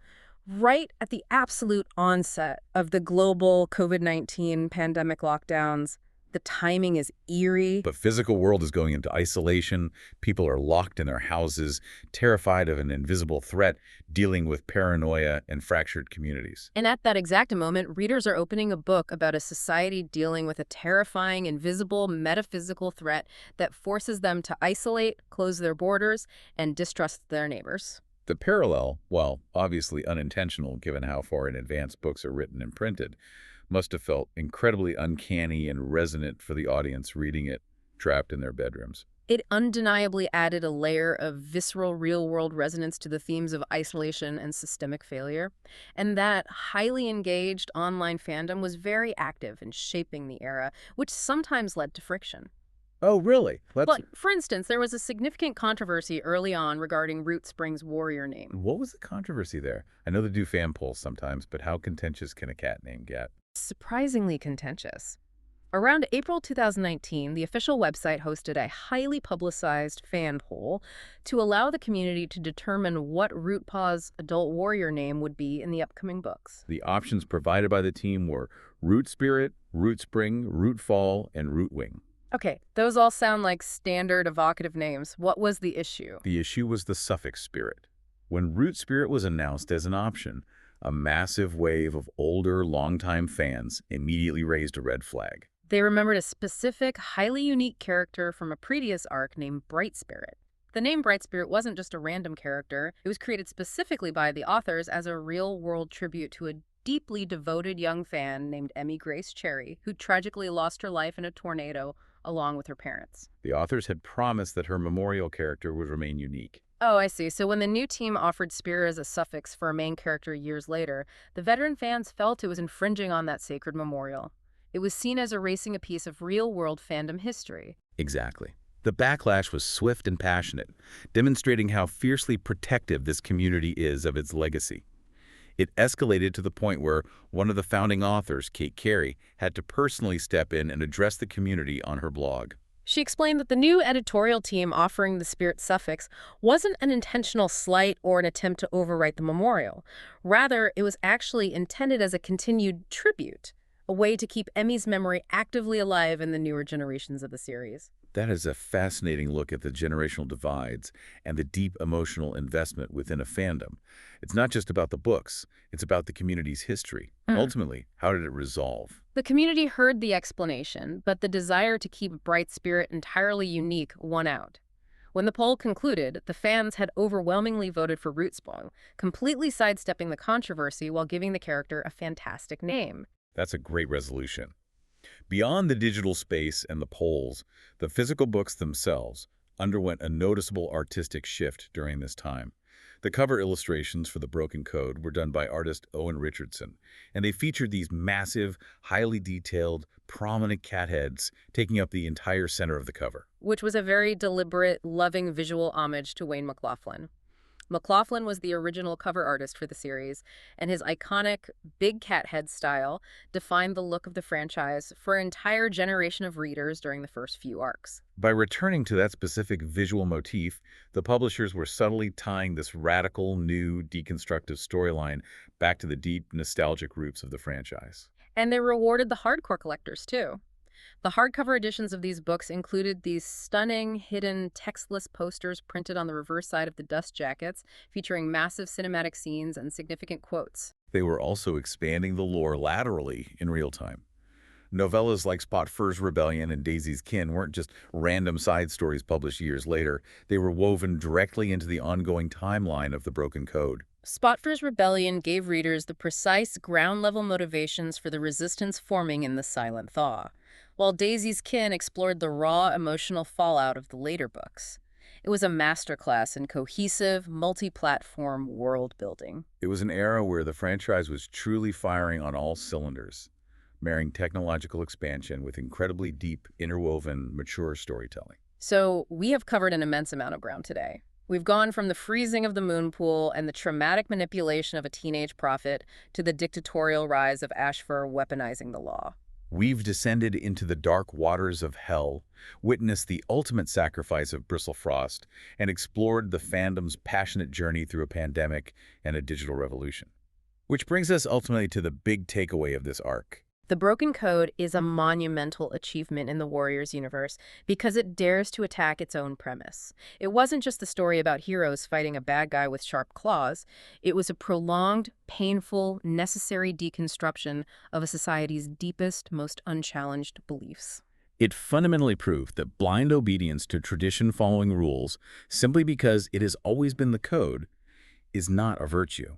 Right at the absolute onset of the global COVID-19 pandemic lockdowns, The timing is eerie. The physical world is going into isolation. People are locked in their houses, terrified of an invisible threat, dealing with paranoia and fractured communities. And at that exact moment, readers are opening a book about a society dealing with a terrifying, invisible, metaphysical threat that forces them to isolate, close their borders, and distrust their neighbors. The parallel, while obviously unintentional given how far in advance books are written and printed, must have felt incredibly uncanny and resonant for the audience reading it, trapped in their bedrooms. It undeniably added a layer of visceral real-world resonance to the themes of isolation and systemic failure. And that highly engaged online fandom was very active in shaping the era, which sometimes led to friction. Oh, really? Well, for instance, there was a significant controversy early on regarding Root Spring's warrior name. What was the controversy there? I know they do fan polls sometimes, but how contentious can a cat name get? Surprisingly contentious. Around April 2019, the official website hosted a highly publicized fan poll to allow the community to determine what Rootpaw's adult warrior name would be in the upcoming books. The options provided by the team were Root Spirit, Root Spring, Root Fall, and Root Wing. Okay, those all sound like standard evocative names. What was the issue? The issue was the suffix spirit. When Root Spirit was announced as an option, a massive wave of older, longtime fans immediately raised a red flag. They remembered a specific, highly unique character from a previous arc named Bright Spirit. The name Bright Spirit wasn't just a random character. It was created specifically by the authors as a real-world tribute to a deeply devoted young fan named Emmy Grace Cherry, who tragically lost her life in a tornado along with her parents. The authors had promised that her memorial character would remain unique. Oh, I see. So when the new team offered Spirit as a suffix for a main character years later, the veteran fans felt it was infringing on that sacred memorial. It was seen as erasing a piece of real-world fandom history. Exactly. The backlash was swift and passionate, demonstrating how fiercely protective this community is of its legacy. It escalated to the point where one of the founding authors, Kate Carey, had to personally step in and address the community on her blog. She explained that the new editorial team offering the Spirit suffix wasn't an intentional slight or an attempt to overwrite the memorial. Rather, it was actually intended as a continued tribute, a way to keep Emmy's memory actively alive in the newer generations of the series. That is a fascinating look at the generational divides and the deep emotional investment within a fandom. It's not just about the books, it's about the community's history. Ultimately, how did it resolve? The community heard the explanation, but the desire to keep Bright Spirit entirely unique won out. When the poll concluded, the fans had overwhelmingly voted for Root Spring, completely sidestepping the controversy while giving the character a fantastic name. That's a great resolution. Beyond the digital space and the polls, the physical books themselves underwent a noticeable artistic shift during this time. The cover illustrations for The Broken Code were done by artist Owen Richardson, and they featured these massive, highly detailed, prominent cat heads taking up the entire center of the cover. Which was a very deliberate, loving visual homage to Wayne McLaughlin. McLaughlin was the original cover artist for the series, and his iconic big cat head style defined the look of the franchise for an entire generation of readers during the first few arcs. By returning to that specific visual motif, the publishers were subtly tying this radical, new, deconstructive storyline back to the deep, nostalgic roots of the franchise. And they rewarded the hardcore collectors, too. The hardcover editions of these books included these stunning, hidden, textless posters printed on the reverse side of the dust jackets, featuring massive cinematic scenes and significant quotes. They were also expanding the lore laterally in real time. Novellas like Spotfur's Rebellion and Daisy's Kin weren't just random side stories published years later. They were woven directly into the ongoing timeline of The Broken Code. Spotfur's Rebellion gave readers the precise ground-level motivations for the resistance forming in the Silent Thaw, while Daisy's Kin explored the raw emotional fallout of the later books. It was a masterclass in cohesive, multi-platform world building. It was an era where the franchise was truly firing on all cylinders, marrying technological expansion with incredibly deep, interwoven, mature storytelling. So we have covered an immense amount of ground today. We've gone from the freezing of the moon pool and the traumatic manipulation of a teenage prophet to the dictatorial rise of Ashfur weaponizing the law. We've descended into the dark waters of hell, witnessed the ultimate sacrifice of Bristlefrost, and explored the fandom's passionate journey through a pandemic and a digital revolution. Which brings us ultimately to the big takeaway of this arc. The Broken Code is a monumental achievement in the Warriors universe because it dares to attack its own premise. It wasn't just a story about heroes fighting a bad guy with sharp claws. It was a prolonged, painful, necessary deconstruction of a society's deepest, most unchallenged beliefs. It fundamentally proved that blind obedience to tradition-following rules, simply because it has always been the code, is not a virtue.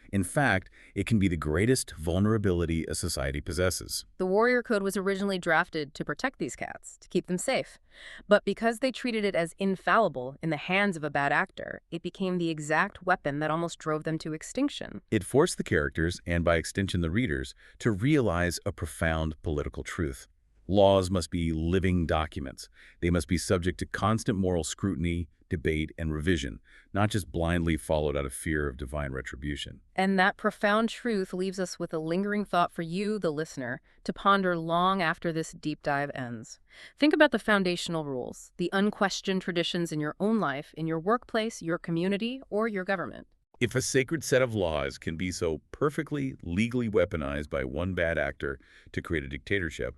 In fact, it can be the greatest vulnerability a society possesses. The Warrior Code was originally drafted to protect these cats, to keep them safe. But because they treated it as infallible in the hands of a bad actor, it became the exact weapon that almost drove them to extinction. It forced the characters, and by extension the readers, to realize a profound political truth. Laws must be living documents. They must be subject to constant moral scrutiny, debate, and revision, not just blindly followed out of fear of divine retribution. And that profound truth leaves us with a lingering thought for you, the listener, to ponder long after this deep dive ends. Think about the foundational rules, the unquestioned traditions in your own life, in your workplace, your community, or your government. If a sacred set of laws can be so perfectly legally weaponized by one bad actor to create a dictatorship,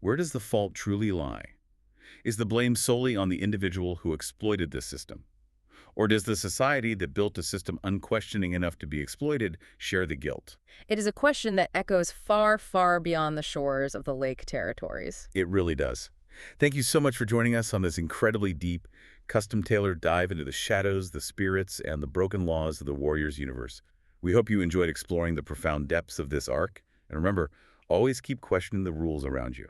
where does the fault truly lie? Is the blame solely on the individual who exploited this system? Or does the society that built a system unquestioning enough to be exploited share the guilt? It is a question that echoes far, far beyond the shores of the lake territories. It really does. Thank you so much for joining us on this incredibly deep, custom-tailored dive into the shadows, the spirits, and the broken laws of the Warriors universe. We hope you enjoyed exploring the profound depths of this arc. And remember, always keep questioning the rules around you.